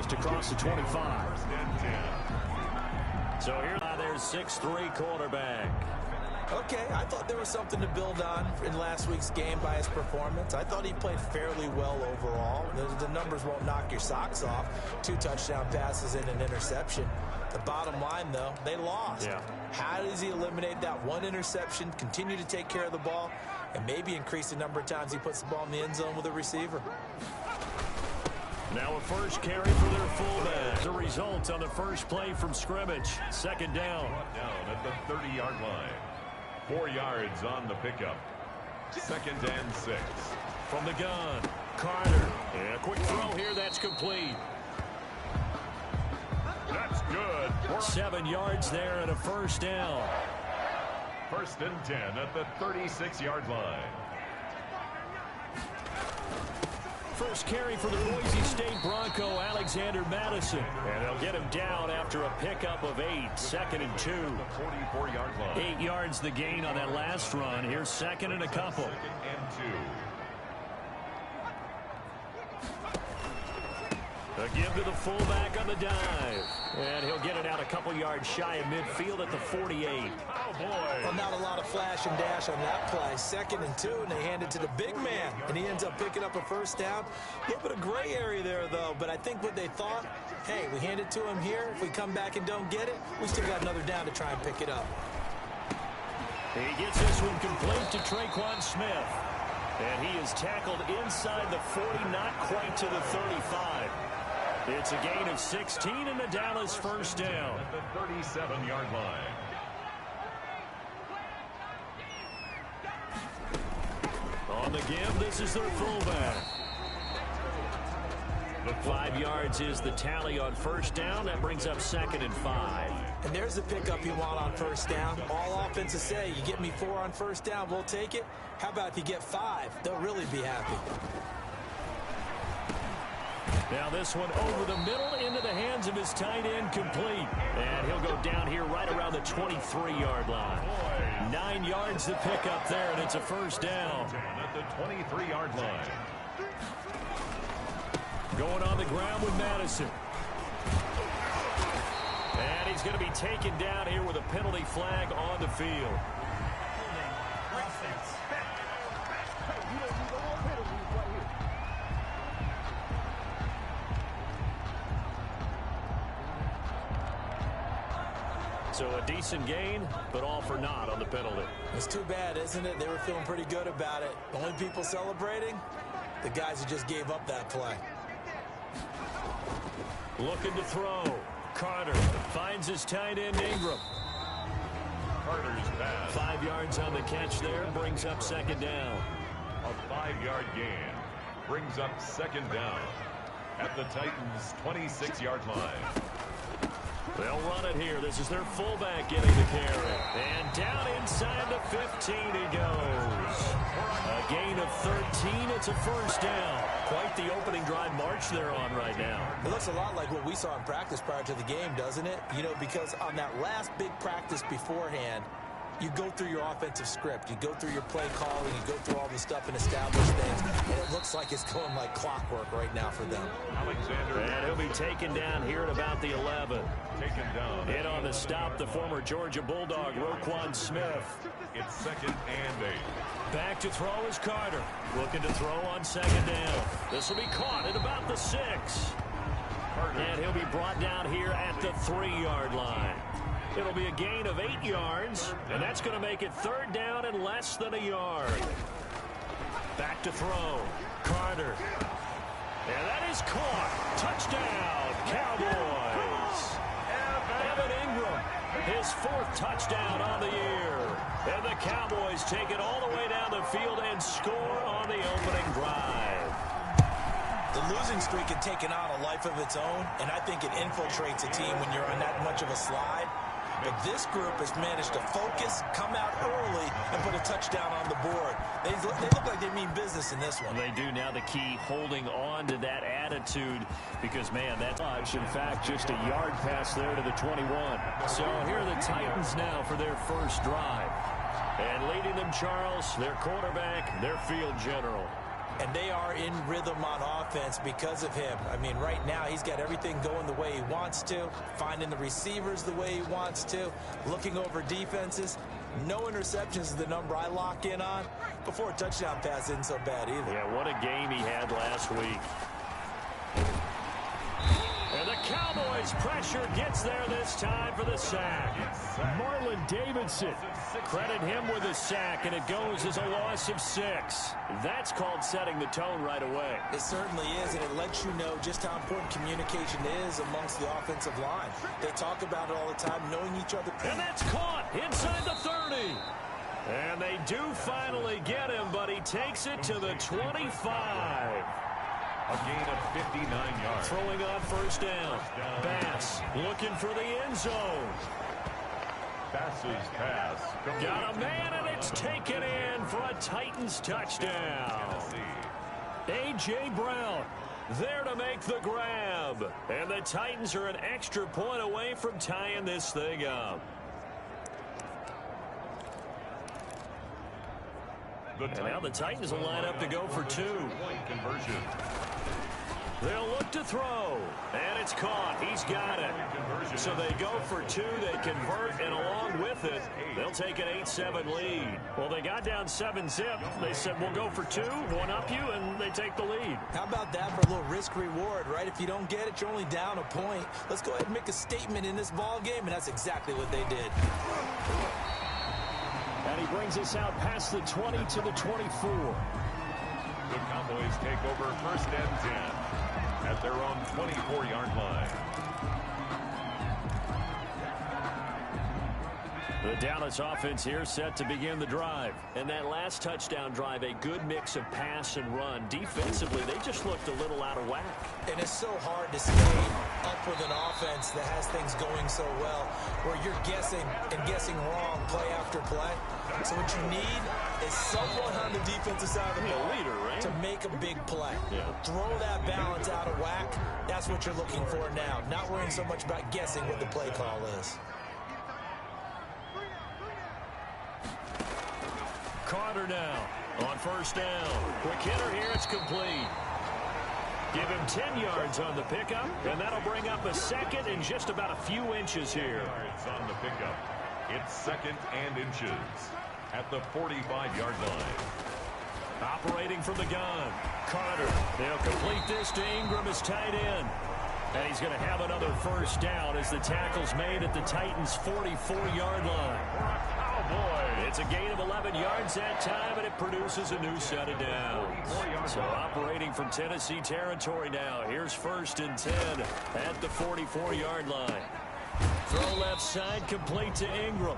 just across the 25. So here, there's 6'3" quarterback. Okay, I thought there was something to build on in last week's game by his performance. I thought he played fairly well overall. The numbers won't knock your socks off. 2 touchdown passes and an interception. The bottom line, though, they lost. Yeah. How does he eliminate that one interception, continue to take care of the ball, and maybe increase the number of times he puts the ball in the end zone with a receiver? Now a first carry for their fullback. The result on the first play from scrimmage. Second down. Down at the 30-yard line. 4 yards on the pickup. 2nd and 6. From the gun, Carter. And a quick throw here, that's complete. That's good. 7 yards there and a first down. 1st and 10 at the 36-yard line. First carry for the Boise State Bronco, Alexander Madison. And they'll get him down after a pickup of 8. 2nd and 2. 44-yard line. 8 yards the gain on that last run. Here's 2nd and a couple. 2nd and 2. A give to the fullback on the dive. And he'll get it out a couple yards shy of midfield at the 48. Oh, boy. Well, not a lot of flash and dash on that play. 2nd and 2, and they hand it to the big man. And he ends up picking up a first down. A little bit of gray area there, though. But I think what they thought, hey, we hand it to him here. If we come back and don't get it, we still got another down to try and pick it up. He gets this one complete to Traquan Smith. And he is tackled inside the 40, not quite to the 35. It's a gain of 16 and the Dallas first down. At the 37-yard line. On the give, this is their fullback. The 5 yards is the tally on first down. That brings up 2nd and 5. And there's the pickup you want on first down. All offenses say, you get me 4 on first down, we'll take it. How about if you get 5? They'll really be happy. Now this one over the middle into the hands of his tight end, complete. And he'll go down here right around the 23-yard line. 9 yards to pick up there, and it's a first down. At the 23-yard line. Going on the ground with Madison. And he's going to be taken down here with a penalty flag on the field. So a decent gain, but all for naught on the penalty. It's too bad, isn't it? They were feeling pretty good about it. The only people celebrating, the guys who just gave up that play. Looking to throw. Carter finds his tight end, Ingram. Carter's pass. 5 yards on the catch there, brings up 2nd down. A 5-yard gain brings up 2nd down at the Titans' 26-yard line. They'll run it here. This is their fullback getting the carry. And down inside the 15 he goes. A gain of 13. It's a first down. Quite the opening drive march they're on right now. It looks a lot like what we saw in practice prior to the game, doesn't it? You know, because on that last big practice beforehand, you go through your offensive script. You go through your play calling. You go through all the stuff and establish things. And it looks like it's going like clockwork right now for them. Alexander. And he'll be taken down here at about the 11. Taken down. In on the stop, the former Georgia Bulldog, Roquan Smith. It's 2nd and 8. Back to throw is Carter. Looking to throw on 2nd down. This will be caught at about the 6. Carter. And he'll be brought down here at the 3-yard line. It'll be a gain of 8 yards, and that's going to make it 3rd down and less than a yard. Back to throw. Carter. And that is caught. Touchdown, Cowboys. Evan Ingram, his 4th touchdown on the year. And the Cowboys take it all the way down the field and score on the opening drive. The losing streak had taken on a life of its own, and I think it infiltrates a team when you're on that much of a slide. But this group has managed to focus, come out early, and put a touchdown on the board. They look like they mean business in this one. They do. Now the key, holding on to that attitude, because, man, that's much. In fact, just a yard pass there to the 21. So here are the Titans now for their first drive. And leading them, Charles, their quarterback, their field general. And they are in rhythm on offense because of him. I mean, right now, he's got everything going the way he wants to, finding the receivers the way he wants to, looking over defenses. No interceptions is the number I lock in on. Before a touchdown pass isn't so bad either. Yeah, what a game he had last week. And the Cowboys pressure gets there this time for the sack. Marlon Davidson. Credit him with a sack, and it goes as a loss of 6. That's called setting the tone right away. It certainly is, and it lets you know just how important communication is amongst the offensive line. They talk about it all the time, knowing each other. And that's caught inside the 30. And they do finally get him, but he takes it to the 25. A gain of 59 yards. Throwing on first down. Bass looking for the end zone. Bass's pass. Got a man, and it's taken in for a Titans touchdown. A.J. Brown there to make the grab. And the Titans are an extra point away from tying this thing up. And now the Titans will line up to go for 2. Conversion. They'll look to throw, and it's caught. He's got it. So they go for 2, they convert, and along with it, they'll take an 8-7 lead. Well, they got down 7-zip. They said, we'll go for 2, one up you, and they take the lead. How about that for a little risk-reward, right? If you don't get it, you're only down a point. Let's go ahead and make a statement in this ball game, and that's exactly what they did. And he brings us out past the 20 to the 24. The Cowboys take over first and 10 at their own 24-yard line. The Dallas offense here set to begin the drive. And that last touchdown drive, a good mix of pass and run. Defensively, they just looked a little out of whack. And it's so hard to stay up with an offense that has things going so well, where you're guessing and guessing wrong play after play. So what you need is someone on the defensive side of the ball leader, right? to make a big play. Yeah. Throw that balance out of whack. That's what you're looking for now. Not worrying so much about guessing what the play call is. Carter now on first down. Quick hitter here, it's complete. Give him 10 yards on the pickup, and that'll bring up a second and just about a few inches here. Yards on the pickup. It's second and inches at the 45-yard line. Operating from the gun. Carter, they'll complete this to Ingram as tight end. And he's going to have another first down as the tackle's made at the Titans' 44-yard line. Cowboys. It's a gain of 11 yards that time, and it produces a new set of downs. So operating from Tennessee territory now. Here's first and 10 at the 44-yard line. Throw left side, complete to Ingram.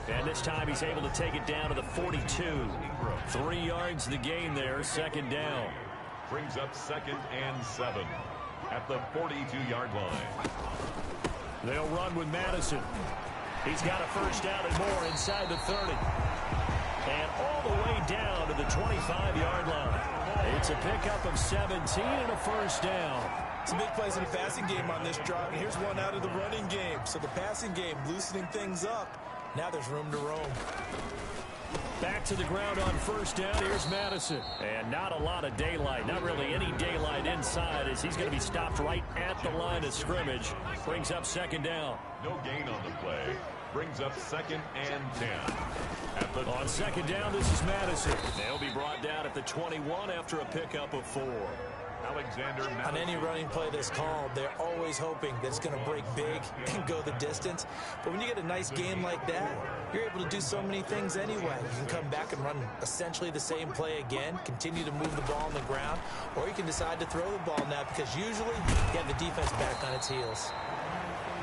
And this time he's able to take it down to the 42. 3 yards the gain there, second down. Brings up second and 7 at the 42-yard line. They'll run with Madison. He's got a first down and more inside the 30. And all the way down to the 25-yard line. It's a pickup of 17 and a first down. Some big plays in the passing game on this drive, and here's one out of the running game. So the passing game loosening things up. Now there's room to roam. Back to the ground on first down. Here's Madison. And not a lot of daylight. Not really any daylight inside as he's going to be stopped right at the line of scrimmage. Brings up second down. No gain on the play. Brings up second and 10. On second down, this is Madison. They'll be brought down at the 21 after a pickup of 4. Alexander Madison. On any running play that's called, they're always hoping that it's going to break big and go the distance. But when you get a nice game like that, you're able to do so many things anyway. You can come back and run essentially the same play again, continue to move the ball on the ground, or you can decide to throw the ball now because usually you have the defense back on its heels.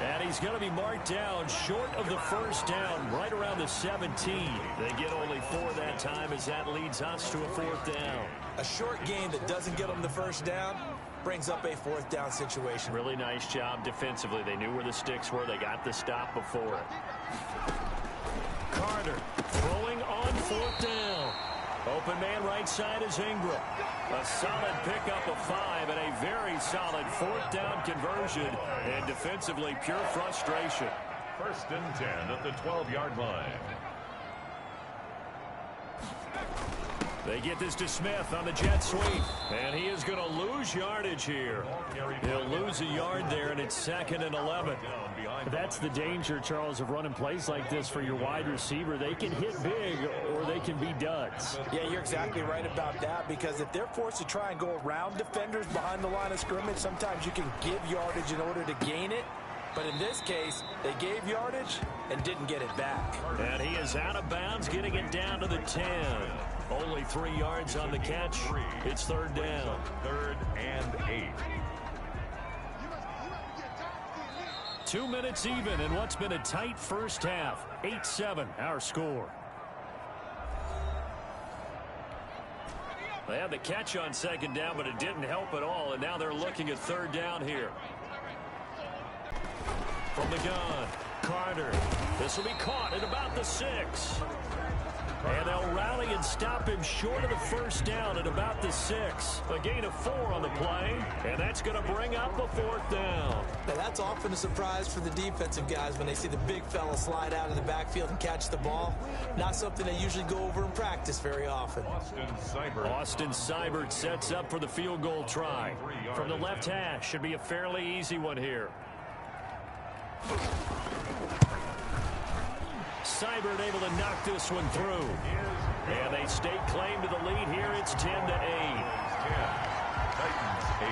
And he's going to be marked down short of the first down, right around the 17. They get only 4 that time as that leads us to a 4th down. A short game that doesn't get them the first down brings up a 4th down situation. Really nice job defensively. They knew where the sticks were. They got the stop before it. Carter throwing on 4th down. Open man right side is Ingram. A solid pickup of 5 and a very solid 4th down conversion. And defensively, pure frustration. First and 10 at the 12-yard line. They get this to Smith on the jet sweep. And he is going to lose yardage here. He'll lose a yard there, and it's 2nd and 11. That's the danger, Charles, of running plays like this for your wide receiver. They can hit big or they can be duds. Yeah, you're exactly right about that, because if they're forced to try and go around defenders behind the line of scrimmage, sometimes you can give yardage in order to gain it. But in this case, they gave yardage and didn't get it back. And he is out of bounds, getting it down to the 10. Only 3 yards on the catch. It's 3rd down. 3rd and 8. 2 minutes even in what's been a tight first half. 8-7, our score. They had the catch on 2nd down, but it didn't help at all. And now they're looking at 3rd down here. From the gun, Carter. This will be caught at about the 6. And they'll rally and stop him short of the 1st down at about the 6. A gain of 4 on the play, and that's going to bring up a 4th down. Now, that's often a surprise for the defensive guys when they see the big fella slide out of the backfield and catch the ball. Not something they usually go over in practice very often. Austin Seibert sets up for the field goal try. From the left hash, should be a fairly easy one here. Seibert able to knock this one through. And they stake claim to the lead here. It's 10-8. Titans 8.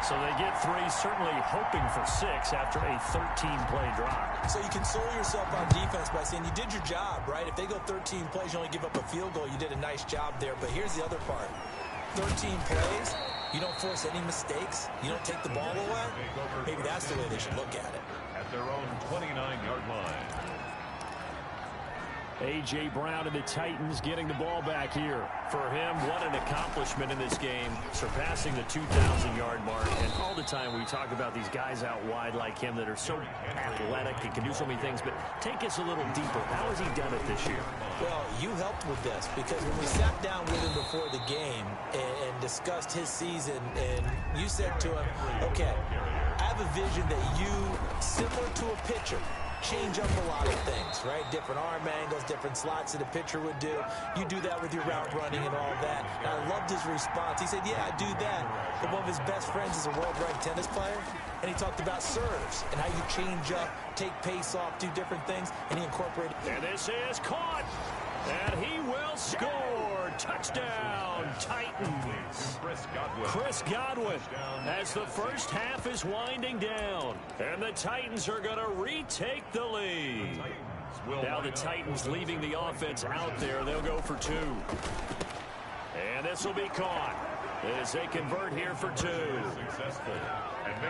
So they get 3, certainly hoping for 6 after a 13-play drive. So you console yourself on defense by saying you did your job, right? If they go 13 plays, you only give up a field goal. You did a nice job there. But here's the other part. 13 plays, you don't force any mistakes. You don't take the ball away. Maybe that's the way they should look at it. At their own 29-yard line. A.J. Brown and the Titans getting the ball back here. For him, what an accomplishment in this game, surpassing the 2,000-yard mark. And all the time we talk about these guys out wide like him that are so athletic and can do so many things. But take us a little deeper. How has he done it this year? Well, you helped with this, because when we sat down with him before the game and discussed his season, and you said to him, okay, I have a vision that you, similar to a pitcher, change up a lot of things, right? Different arm angles, different slots that a pitcher would do. You do that with your route running and all that. And I loved his response. He said, yeah, I do that. But one of his best friends is a world-ranked tennis player. And he talked about serves and how you change up, take pace off, do different things. And he incorporated. And this is caught. And he will score. Touchdown, Titans. Chris Godwin as the first half is winding down. And the Titans are going to retake the lead. Now the Titans leaving the offense out there. They'll go for 2. And this will be caught as they convert here for 2.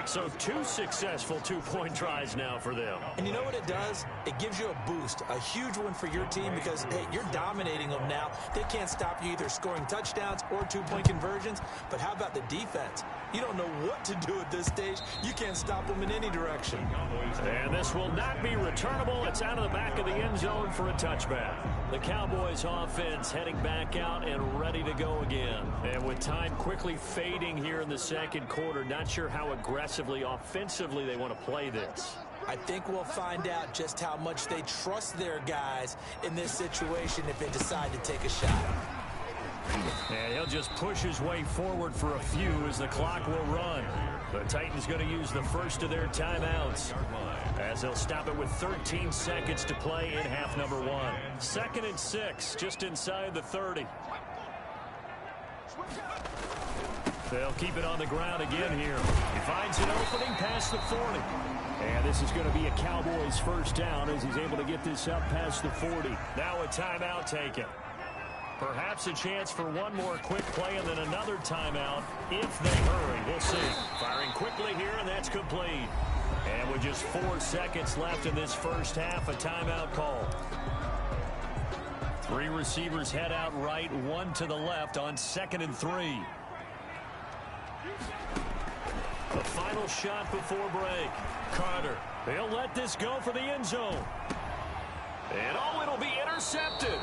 So 2 successful 2-point tries now for them. And you know what it does? It gives you a boost, a huge one for your team, because, hey, you're dominating them now. They can't stop you either scoring touchdowns or 2-point conversions. But how about the defense? You don't know what to do at this stage. You can't stop them in any direction. And this will not be returnable. It's out of the back of the end zone for a touchback. The Cowboys offense heading back out and ready to go again. And with time quickly fading here in the second quarter, not sure how aggressively, offensively they want to play this. I think we'll find out just how much they trust their guys in this situation if they decide to take a shot. And he'll just push his way forward for a few as the clock will run. The Titans going to use the first of their timeouts as they'll stop it with 13 seconds to play in half number 1. 2nd and 6, just inside the 30. They'll keep it on the ground again here. He finds an opening past the 40. And this is going to be a Cowboys first down as he's able to get this up past the 40. Now a timeout taken. Perhaps a chance for one more quick play and then another timeout if they hurry. We'll see. Firing quickly here, and that's complete. And with just 4 seconds left in this first half, a timeout call. 3 receivers head out right, 1 to the left on 2nd and 3. The final shot before break. Carter. They'll let this go for the end zone. And it'll be intercepted.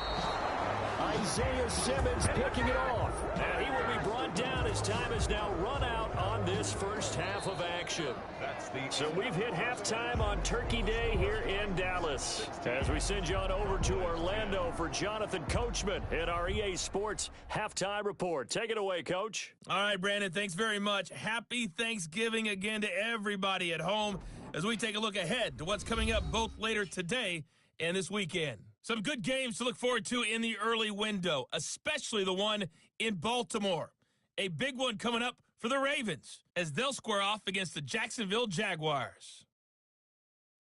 Isaiah Simmons picking it off. And he will be brought down as time is now run out on this this first half of action. So we've hit halftime on Turkey Day here in Dallas. As we send you on over to Orlando for Jonathan Coachman at our EA Sports Halftime Report. Take it away, Coach. All right, Brandon, thanks very much. Happy Thanksgiving again to everybody at home as we take a look ahead to what's coming up both later today and this weekend. Some good games to look forward to in the early window, especially the one in Baltimore. A big one coming up for the Ravens as they'll square off against the Jacksonville Jaguars.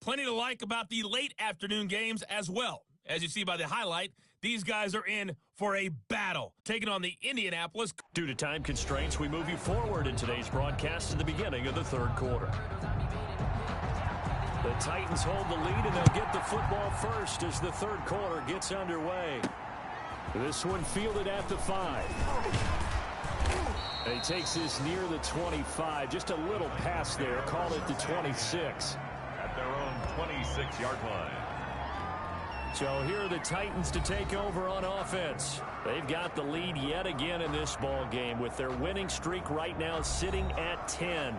Plenty to like about the late afternoon games as well. As you see by the highlight, these guys are in for a battle, taking on the Indianapolis. Due to time constraints, we move you forward in today's broadcast to the beginning of the third quarter. The Titans hold the lead, and they'll get the football first as the third quarter gets underway. This one fielded at the 5. And he takes this near the 25. Just a little pass there. Call it the 26. At their own 26-yard line. So here are the Titans to take over on offense. They've got the lead yet again in this ball game with their winning streak right now sitting at 10.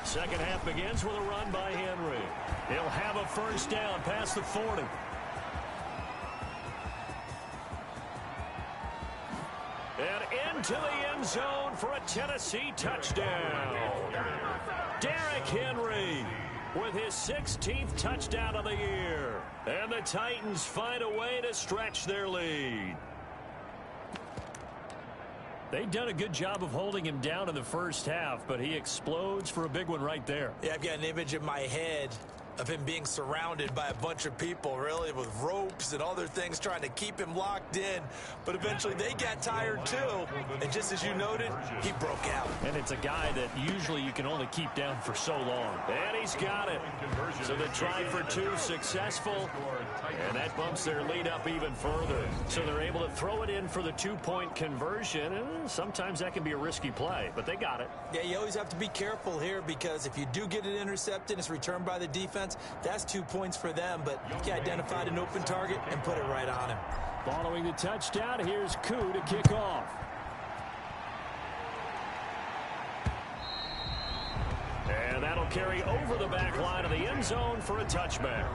Second half begins with a run by Henry. He'll have a first down past the 40. And into the end zone for a Tennessee touchdown. Derrick Henry with his 16th touchdown of the year. And the Titans find a way to stretch their lead. They've done a good job of holding him down in the first half, but he explodes for a big one right there. Yeah, I've got an image in my head of him being surrounded by a bunch of people, really, with ropes and other things trying to keep him locked in. But eventually they got tired, too. And just as you noted, he broke out. And it's a guy that usually you can only keep down for so long. And he's got it. So the try for 2 successful. And that bumps their lead up even further. So they're able to throw it in for the 2-point conversion. And sometimes that can be a risky play, but they got it. Yeah, you always have to be careful here because if you do get it intercepted, it's returned by the defense. That's 2 points for them, but he identified an open target and put it right on him. Following the touchdown, here's Koo to kick off. And that'll carry over the back line of the end zone for a touchback.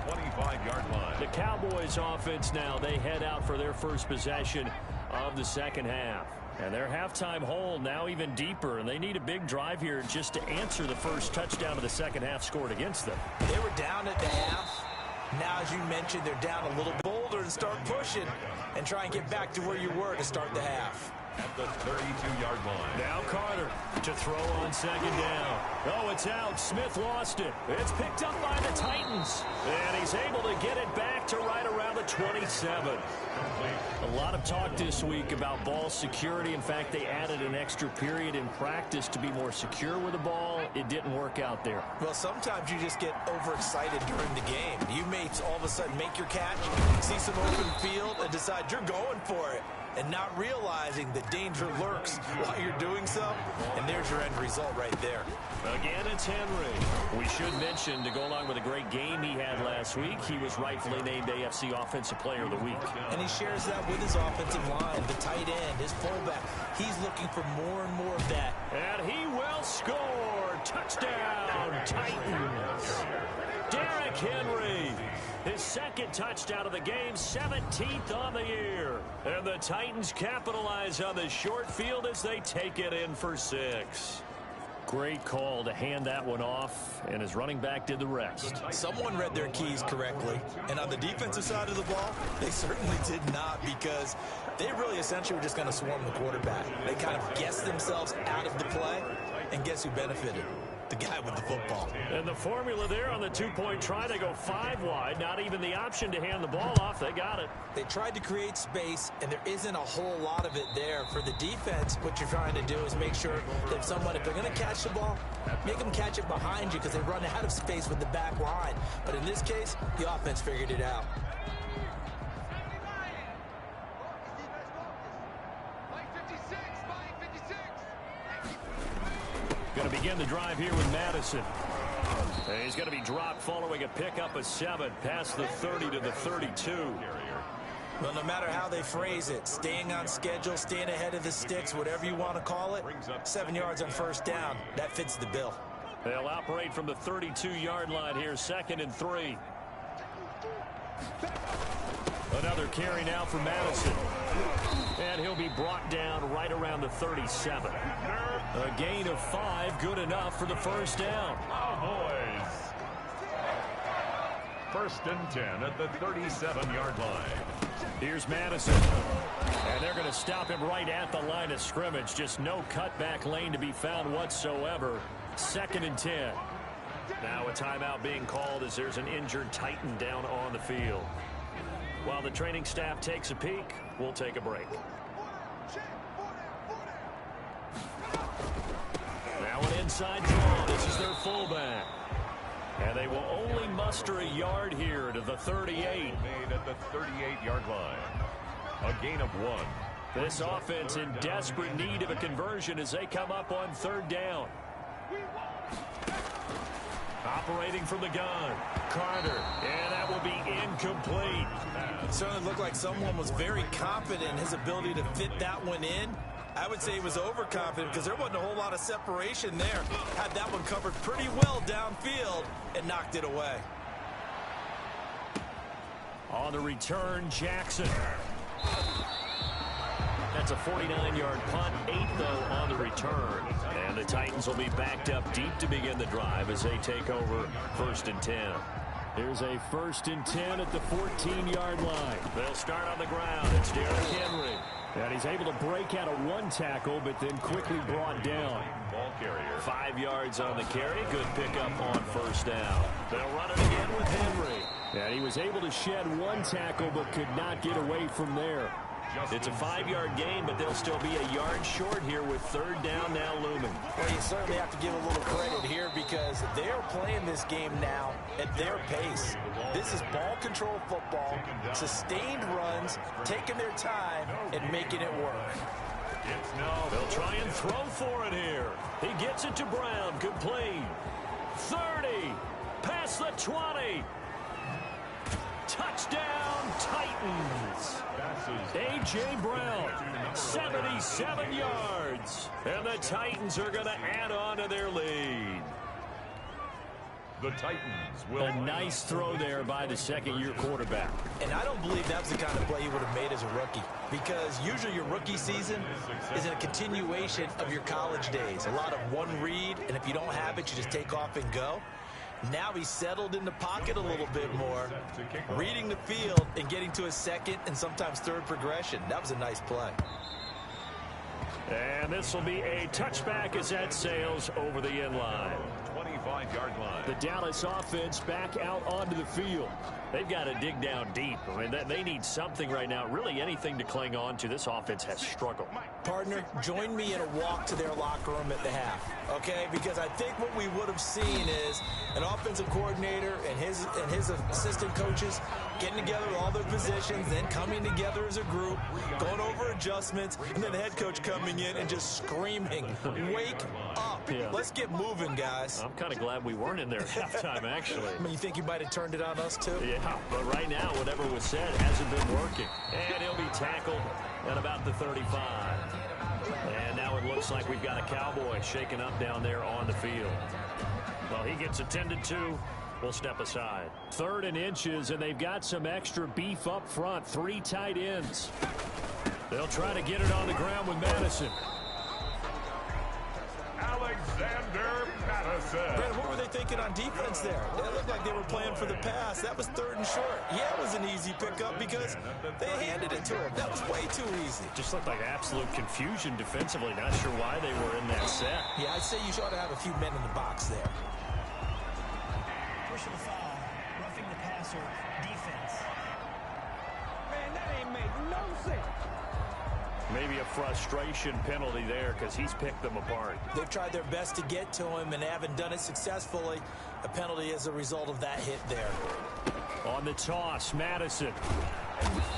25-yard line. The Cowboys offense now, they head out for their first possession of the second half. And their halftime hole now even deeper, and they need a big drive here just to answer the first touchdown of the second half scored against them. They were down at the half. Now, as you mentioned, they're down a little bolder and start pushing and try and get back to where you were to start the half. At the 32-yard line. Now Carter to throw on second down. Oh, it's out. Smith lost it. It's picked up by the Titans. And he's able to get it back to right around the 27. A lot of talk this week about ball security. In fact, they added an extra period in practice to be more secure with the ball. It didn't work out there. Well, sometimes you just get overexcited during the game. You may all of a sudden make your catch, see some open field, and decide you're going for it. And not realizing the danger lurks while you're doing so. And there's your end result right there. Again, it's Henry. We should mention, to go along with a great game he had last week, he was rightfully named AFC Offensive Player of the Week. And he shares that with his offensive line, the tight end, his fullback. He's looking for more and more of that. And he will score. Touchdown, Titans. Derrick Henry. His second touchdown of the game, 17th on the year. And the Titans capitalize on the short field as they take it in for 6. Great call to hand that one off, and his running back did the rest. Someone read their keys correctly, and on the defensive side of the ball, they certainly did not, because they really essentially were just going to swarm the quarterback. They kind of guessed themselves out of the play, and guess who benefited? The guy with the football. And the formula there on the 2-point try, they go 5 wide, not even the option to hand the ball off. They got it. They tried to create space, and there isn't a whole lot of it there. For the defense, what you're trying to do is make sure that if they're going to catch the ball, make them catch it behind you, because they run out of space with the back line. But in this case, the offense figured it out. Going to begin the drive here with Madison. And he's going to be dropped following a pickup of 7 past the 30 to the 32. Well, no matter how they phrase it, staying on schedule, staying ahead of the sticks, whatever you want to call it, 7 yards on first down, that fits the bill. They'll operate from the 32-yard line here, 2nd and 3. Another carry now for Madison. And he'll be brought down right around the 37. A gain of 5, good enough for the first down. Cowboys. 1st and 10 at the 37-yard line. Here's Madison. And they're going to stop him right at the line of scrimmage. Just no cutback lane to be found whatsoever. 2nd and 10. Now a timeout being called as there's an injured Titan down on the field. While the training staff takes a peek, we'll take a break. Now an inside draw. This is their fullback. And they will only muster a yard here to the 38. Made at the 38-yard line. A gain of 1. This offense in desperate need of a conversion as they come up on 3rd down. Operating from the gun, Carter, and that will be incomplete. It certainly looked like someone was very confident in his ability to fit that one in. I would say he was overconfident because there wasn't a whole lot of separation there. Had that one covered pretty well downfield and knocked it away. On the return, Jackson. That's a 49-yard punt, 8 though on the return. And the Titans will be backed up deep to begin the drive as they take over 1st and 10. Here's a 1st and 10 at the 14-yard line. They'll start on the ground. It's Derrick Henry. And he's able to break out of 1 tackle, but then quickly brought down. Ball carrier. 5 yards on the carry. Good pickup on 1st down. They'll run it again with Henry. And he was able to shed 1 tackle, but could not get away from there. It's a 5-yard gain, but they'll still be a yard short here with 3rd down now looming. Well, you certainly have to give a little credit here because they're playing this game now at their pace. This is ball control football, sustained runs, taking their time, and making it work. They'll try and throw for it here. He gets it to Brown, complete. 30, past the 20. Touchdown, Titans. A.J. Brown, 77 yards. And the Titans are going to add on to their lead. The Titans will. A nice throw there by the 2nd-year quarterback. And I don't believe that's the kind of play he would have made as a rookie because usually your rookie season is a continuation of your college days. A lot of one read, and if you don't have it, you just take off and go. Now he's settled in the pocket a little bit more, reading the field and getting to his 2nd and sometimes 3rd progression. That was a nice play. And this will be a touchback as that sails over the end line. 25-yard line. The Dallas offense back out onto the field. They've got to dig down deep. I mean, they need something right now, really anything to cling on to. This offense has struggled. Partner, join me in a walk to their locker room at the half, okay? Because I think what we would have seen is an offensive coordinator and his assistant coaches getting together with all their positions, then coming together as a group, going over adjustments, and then the head coach coming in and just screaming, wake up. Yeah. Let's get moving, guys. I'm kind of glad we weren't in there at halftime, actually. I mean, you think you might have turned it on us, too? Yeah, but right now, whatever was said hasn't been working. And he'll be tackled at about the 35. And now it looks like we've got a Cowboy shaken up down there on the field. Well, he gets attended to. We'll step aside. 3rd and inches, and they've got some extra beef up front. 3 tight ends. They'll try to get it on the ground with Madison. Alexander Madison. Brandon, what were they thinking on defense there? It looked like they were playing for the pass. That was 3rd and short. Yeah, it was an easy pickup because they handed it to him. That was way too easy. Just looked like absolute confusion defensively. Not sure why they were in that set. Yeah, I'd say you ought to have a few men in the box there. Personal foul, roughing the passer, defense. Man, that ain't make no sense. Maybe a frustration penalty there because he's picked them apart. They've tried their best to get to him and haven't done it successfully. A penalty as a result of that hit there. On the toss, Madison.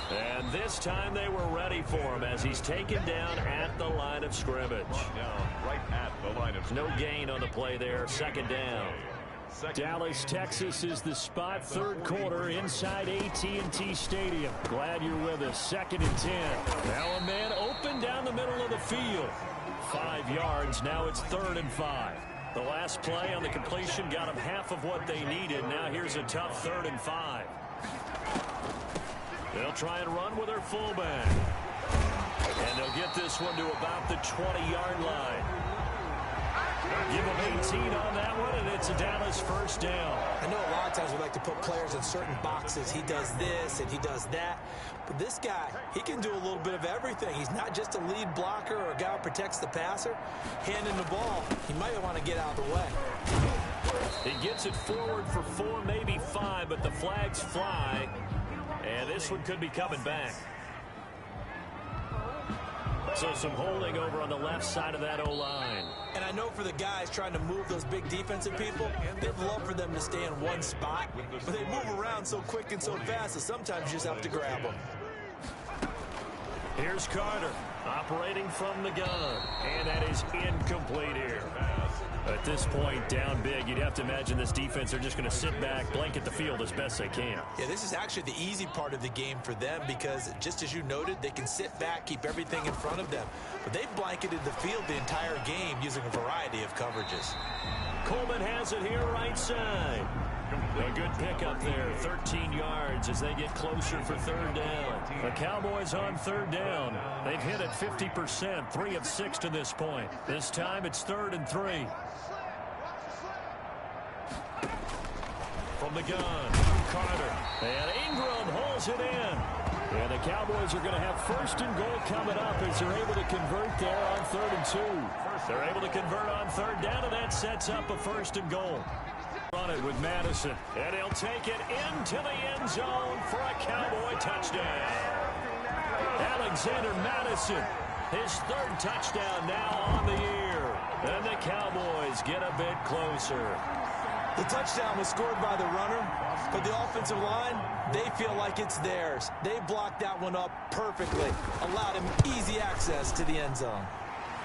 And this time they were ready for him as he's taken down at the line of scrimmage. Down right at the line of No gain on the play there. 2nd down. Dallas, Texas is the spot. Third quarter inside AT&T Stadium. Glad you're with us. 2nd and 10. Now a man open down the middle of the field. 5 yards. Now it's 3rd and 5. The last play on the completion got them half of what they needed. Now here's a tough 3rd and 5. They'll try and run with their fullback. And they'll get this one to about the 20-yard line. Give them 18 on that one, and it's a Dallas first down. I know a lot of times we like to put players in certain boxes. He does this and he does that. But this guy, he can do a little bit of everything. He's not just a lead blocker or a guy who protects the passer. Handing the ball, he might want to get out of the way. He gets it forward for 4, maybe 5, but the flags fly. And this one could be coming back. So some holding over on the left side of that O-line. And I know for the guys trying to move those big defensive people, they'd love for them to stay in one spot. But they move around so quick and so fast that sometimes you just have to grab them. Here's Carter operating from the gun. And that is incomplete here. At this point, down big, you'd have to imagine this defense are just going to sit back, blanket the field as best they can. Yeah, this is actually the easy part of the game for them because, just as you noted, they can sit back, keep everything in front of them. But they've blanketed the field the entire game using a variety of coverages. Coleman has it here right side. A good pickup there, 13 yards as they get closer for 3rd down. The Cowboys on 3rd down. They've hit it 50%, 3 of 6 to this point. This time it's 3rd and 3. From the gun, Carter. And Ingram holds it in. And the Cowboys are going to have 1st and goal coming up as they're able to convert there on 3rd and 2. They're able to convert on 3rd down, and that sets up a 1st and goal. Run it with Madison, and he'll take it into the end zone for a Cowboy touchdown. Alexander Madison, his 3rd touchdown now on the year. And the Cowboys get a bit closer. The touchdown was scored by the runner, but the offensive line, they feel like it's theirs. They blocked that one up perfectly, allowed him easy access to the end zone.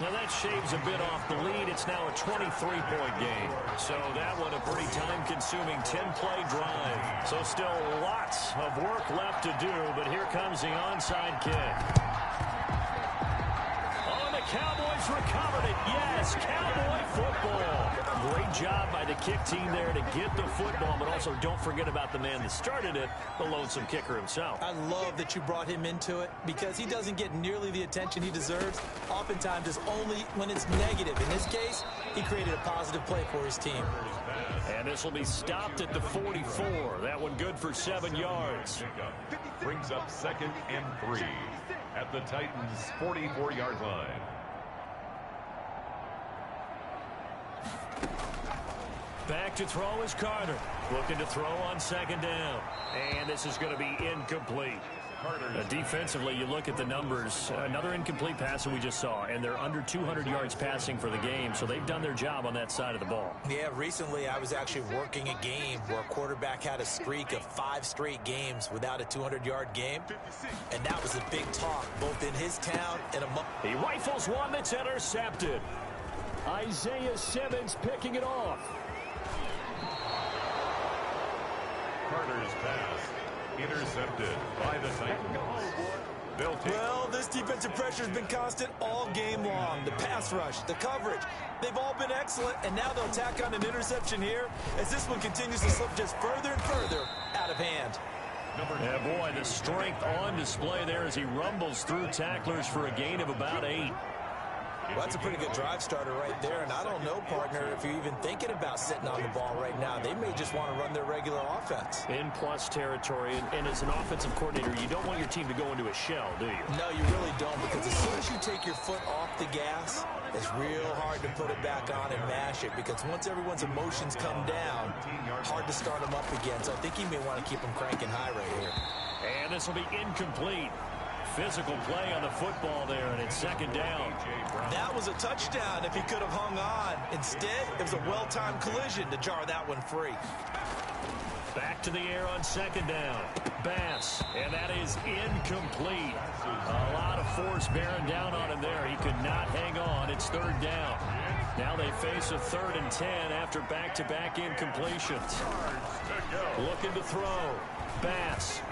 Now that shaves a bit off the lead. It's now a 23-point game. So that one a pretty time-consuming 10-play drive. So still lots of work left to do, but here comes the onside kick. Oh, the Cowboys recovered it. Yes, Cowboy football. Great job by the kick team there to get the football, but also don't forget about the man that started it, the lonesome kicker himself. I love that you brought him into it because he doesn't get nearly the attention he deserves. Oftentimes it's only when it's negative. In this case, he created a positive play for his team. And this will be stopped at the 44. That one good for 7 yards. Brings up 2nd and 3 at the Titans' 44-yard line. Back to throw is Carter. Looking to throw on 2nd down. And this is going to be incomplete. Defensively, you look at the numbers. Another incomplete pass that we just saw, and they're under 200 yards passing for the game, so they've done their job on that side of the ball. Yeah, recently I was actually working a game where a quarterback had a streak of 5 straight games without a 200-yard game, and that was a big talk, both in his town and among... He rifles one that's intercepted. Isaiah Simmons picking it off. Carter's pass intercepted by the Titans. Well, this defensive pressure has been constant all game long. The pass rush, the coverage, they've all been excellent, and now they'll tack on an interception here as this one continues to slip just further and further out of hand. Yeah, boy, the strength on display there as he rumbles through tacklers for a gain of about 8. Well, that's a pretty good drive starter right there, and I don't know, partner, if you're even thinking about sitting on the ball right now. They may just want to run their regular offense. In plus territory, and as an offensive coordinator, you don't want your team to go into a shell, do you? No, you really don't, because as soon as you take your foot off the gas, it's real hard to put it back on and mash it, because once everyone's emotions come down, hard to start them up again. So I think he may want to keep them cranking high right here. And this will be incomplete. Physical play on the football there, and it's 2nd down. That was a touchdown if he could have hung on. Instead, it was a well-timed collision to jar that one free. Back to the air on 2nd down. Bass, and that is incomplete. A lot of force bearing down on him there. He could not hang on. It's 3rd down. Now they face a 3rd and 10 after back-to-back incompletions. Looking to throw. Bass.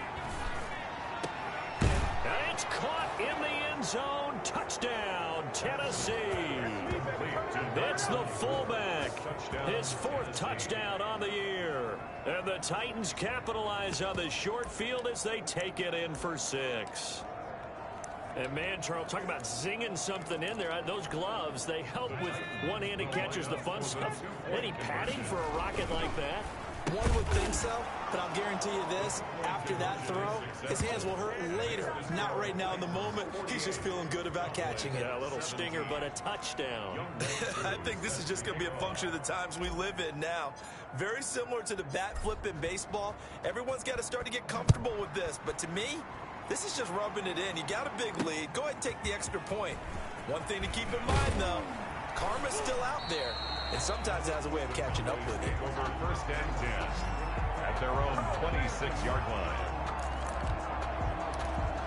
And it's caught in the end zone. Touchdown, Tennessee. It's the fullback. His 4th touchdown on the year. And the Titans capitalize on the short field as they take it in for 6. And man, Charles, talk about zinging something in there. Those gloves, they help with one-handed catches, the fun stuff. Any padding for a rocket like that? One would think so, but I'll guarantee you this. After that throw, his hands will hurt later. Not right now in the moment. He's just feeling good about catching it. Yeah, a little stinger, but a touchdown. I think this is just going to be a function of the times we live in now. Very similar to the bat flip in baseball. Everyone's got to start to get comfortable with this. But to me, this is just rubbing it in. You got a big lead. Go ahead and take the extra point. One thing to keep in mind, though, karma's still out there. And sometimes it has a way of catching up with it. Over 1st and 10 at their own 26-yard line.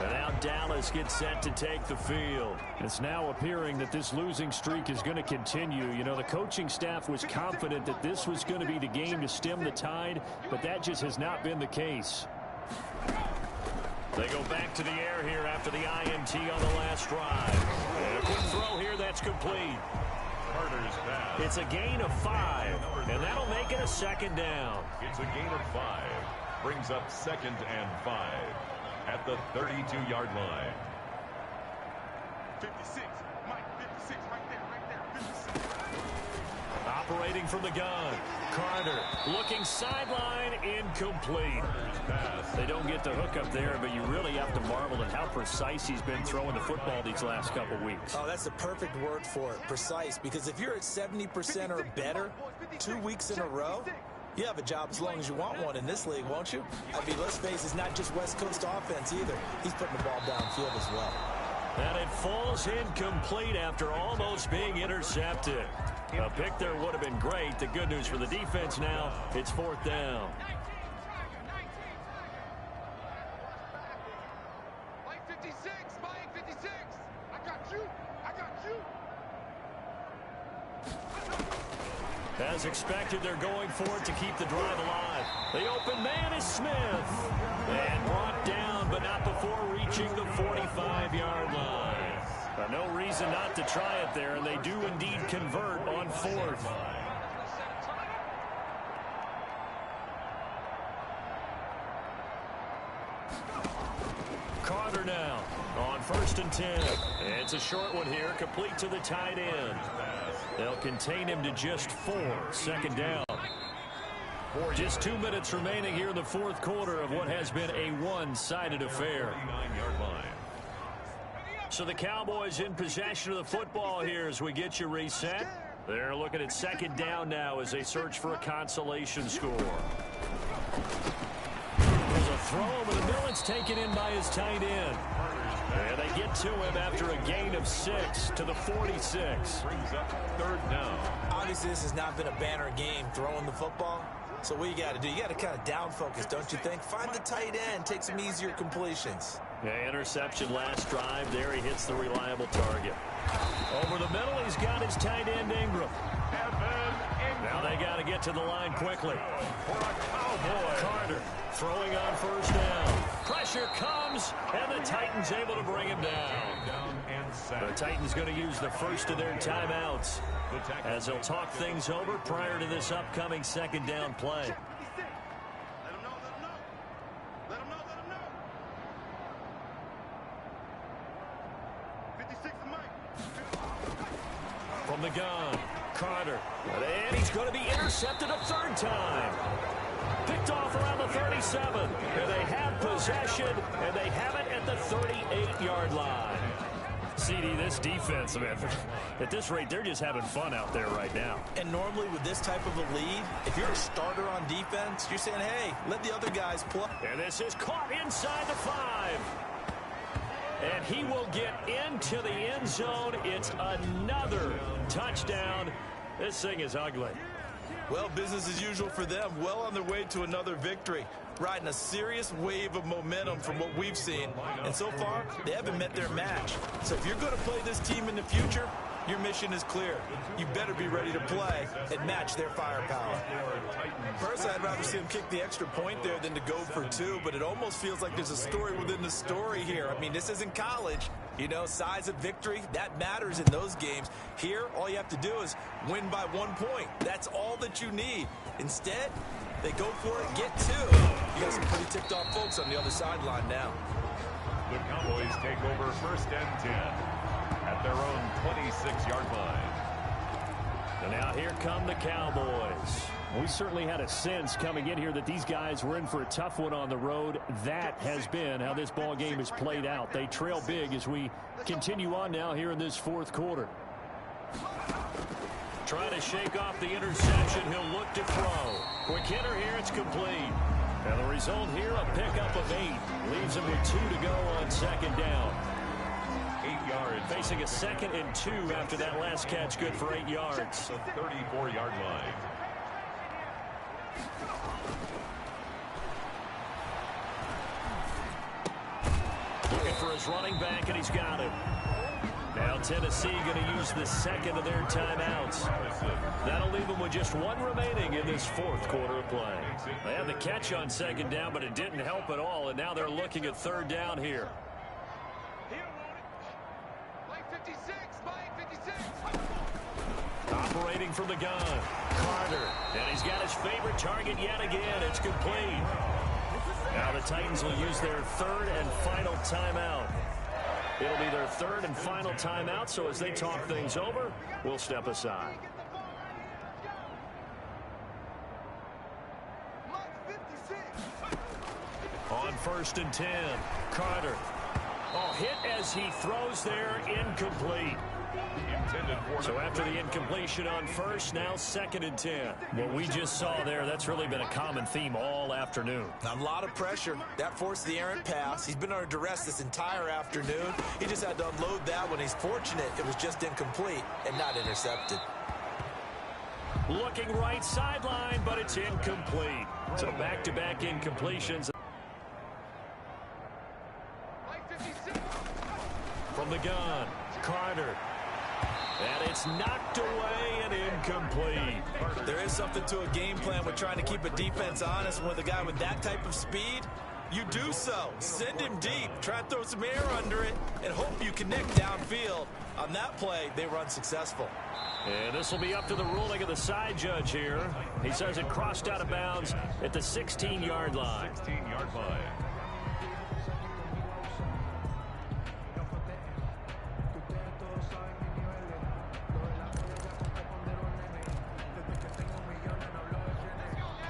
And now Dallas gets set to take the field. It's now appearing that this losing streak is going to continue. You know, the coaching staff was confident that this was going to be the game to stem the tide, but that just has not been the case. They go back to the air here after the INT on the last drive. And a quick throw here that's complete. Carter's pass. It's a gain of 5, and that'll make it a 2nd down. It's a gain of 5. Brings up 2nd and 5 at the 32-yard line. 56. Mike, 56 right there, 56. Operating from the gun. Carter looking sideline, incomplete. They don't get the hook up there, but you really have to marvel at how precise he's been throwing the football these last couple weeks. Oh, that's the perfect word for it, precise, because if you're at 70% or better 2 weeks in a row, you have a job as long as you want one in this league, won't you? I mean, let's face it, it's not just West Coast offense either. He's putting the ball downfield as well. And it falls incomplete after almost being intercepted. A pick there would have been great. The good news for the defense now, it's 4th down. Mike 56, Mike 56. I got you. As expected, they're going for it to keep the drive alive. The open man is Smith. And brought down, but not before reaching the 45-yard line. No reason not to try it there, and they do indeed convert on 4th. Carter now on 1st and 10. It's a short one here, complete to the tight end. They'll contain him to just 4, 2nd down. Just 2 minutes remaining here in the 4th quarter of what has been a one-sided affair. 39-yard line. So the Cowboys in possession of the football here as we get you reset. They're looking at 2nd down now as they search for a consolation score. There's a throw, but the middle, it's taken in by his tight end. And they get to him after a gain of 6 to the 46. Brings up 3rd down. Obviously, this has not been a banner game throwing the football. So what you got to do, you got to kind of down focus, don't you think? Find the tight end, take some easier completions. Yeah, interception last drive. There he hits the reliable target. Over the middle, he's got his tight end Ingram. Now they got to get to the line quickly. For a Cowboy. Carter throwing on 1st down. Pressure comes, and the Titans able to bring him down. Down and sack. The Titans going to use the first of their timeouts as they'll talk things over prior to this upcoming 2nd down play. Let him know. Let him know. 56 to Mike. From the gun, Carter. And he's going to be intercepted a 3rd time. Picked off around the 37. And they have possession, and they have it at the 38-yard line. CD, this defense, man, at this rate, they're just having fun out there right now. And normally with this type of a lead, if you're a starter on defense, you're saying, hey, let the other guys play. And this is caught inside the 5. And he will get into the end zone. It's another touchdown. This thing is ugly. Well, business as usual for them. Well on their way to another victory. Riding a serious wave of momentum from what we've seen. And so far, they haven't met their match. So if you're going to play this team in the future, Your mission is clear. You better be ready to play and match their firepower. Personally, I'd rather see him kick the extra point there than to go for two, but it almost feels like there's a story within the story here. I mean, this isn't college. You know, size of victory, that matters in those games. Here, all you have to do is win by 1 point. That's all that you need. Instead, they go for it, get two. You got some pretty ticked-off folks on the other sideline now. The Cowboys take over 1st and 10 at their own 26-yard line. And now here come the Cowboys. We certainly had a sense coming in here that these guys were in for a tough one on the road. That has been how this ball game has played out. They trail big as we continue on now here in this 4th quarter. Trying to shake off the interception. He'll look to throw. Quick hitter here. It's complete. And the result here, a pickup of 8. Leaves him with 2 to go on 2nd down. 8 yards. Facing a 2nd and 2 after that last catch. Good for 8 yards. The 34-yard line. Looking for his running back, and he's got it. Now Tennessee going to use the 2nd of their timeouts. That'll leave them with just 1 remaining in this 4th quarter of play. They had the catch on 2nd down, but it didn't help at all, and now they're looking at 3rd down here. Operating from the gun, Carter, and he's got his favorite target yet again. It's complete. Now the Titans will use their 3rd and final timeout. It'll be their 3rd and final timeout, so as they talk things over, we'll step aside. On 1st and 10, Carter. Oh, hit as he throws there, incomplete. So after the incompletion on 1st, now 2nd and 10. What we just saw there, that's really been a common theme all afternoon. A lot of pressure. That forced the errant pass. He's been under duress this entire afternoon. He just had to unload that one. He's fortunate it was just incomplete and not intercepted. Looking right sideline, but it's incomplete. So back-to-back incompletions. From the gun, Carter. And it's knocked away and incomplete. There is something to a game plan with trying to keep a defense honest. And with a guy with that type of speed, you do so. Send him deep. Try and throw some air under it and hope you connect downfield. On that play, they were unsuccessful. And this will be up to the ruling of the side judge here. He says it crossed out of bounds at the 16-yard line. 16-yard line.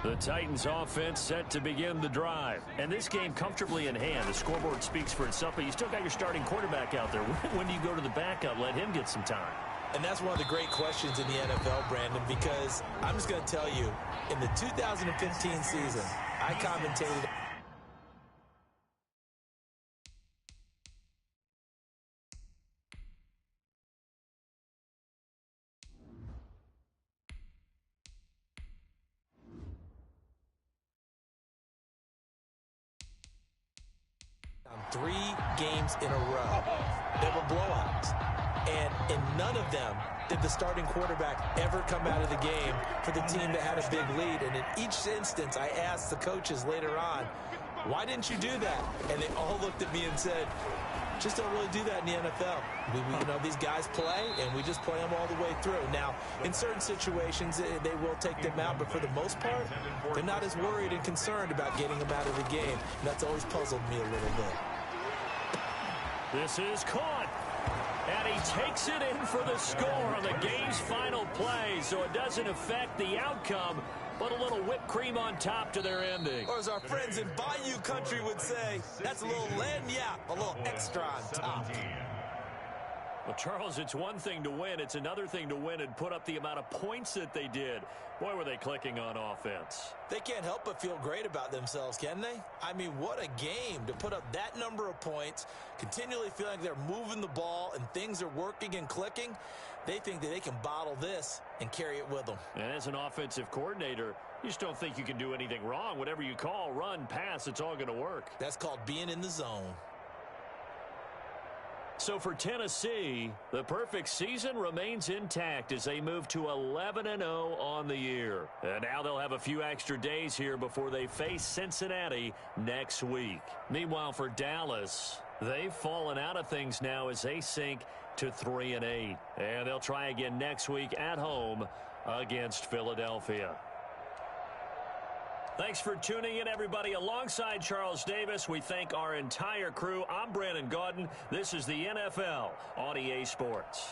The Titans offense set to begin the drive. And this game comfortably in hand. The scoreboard speaks for itself, but you still got your starting quarterback out there. When do you go to the backup? Let him get some time. And that's one of the great questions in the NFL, Brandon, because I'm just going to tell you, in the 2015 season, I commentated. On 3 games in a row, they were blowouts. And in none of them did the starting quarterback ever come out of the game for the team that had a big lead. And in each instance, I asked the coaches later on, why didn't you do that? And they all looked at me and said, just don't really do that in the NFL. You know, these guys play, and we just play them all the way through. Now, in certain situations, they will take them out, but for the most part, they're not as worried and concerned about getting them out of the game. And that's always puzzled me a little bit. This is caught. And he takes it in for the score on the game's final play, so it doesn't affect the outcome, but a little whipped cream on top to their ending. Or as our friends in Bayou Country would say, that's a little lagniappe, a little extra on top. Well, Charles, it's one thing to win. It's another thing to win and put up the amount of points that they did. Boy, were they clicking on offense. They can't help but feel great about themselves, can they? I mean, what a game to put up that number of points, continually feeling like they're moving the ball and things are working and clicking. They think that they can bottle this and carry it with them. And as an offensive coordinator, you just don't think you can do anything wrong. Whatever you call, run, pass, it's all going to work. That's called being in the zone. So for Tennessee, the perfect season remains intact as they move to 11-0 on the year. And now they'll have a few extra days here before they face Cincinnati next week. Meanwhile, for Dallas, they've fallen out of things now as they sink to 3-8. And they'll try again next week at home against Philadelphia. Thanks for tuning in, everybody. Alongside Charles Davis, we thank our entire crew. I'm Brandon Gaudin. This is the NFL on EA Sports.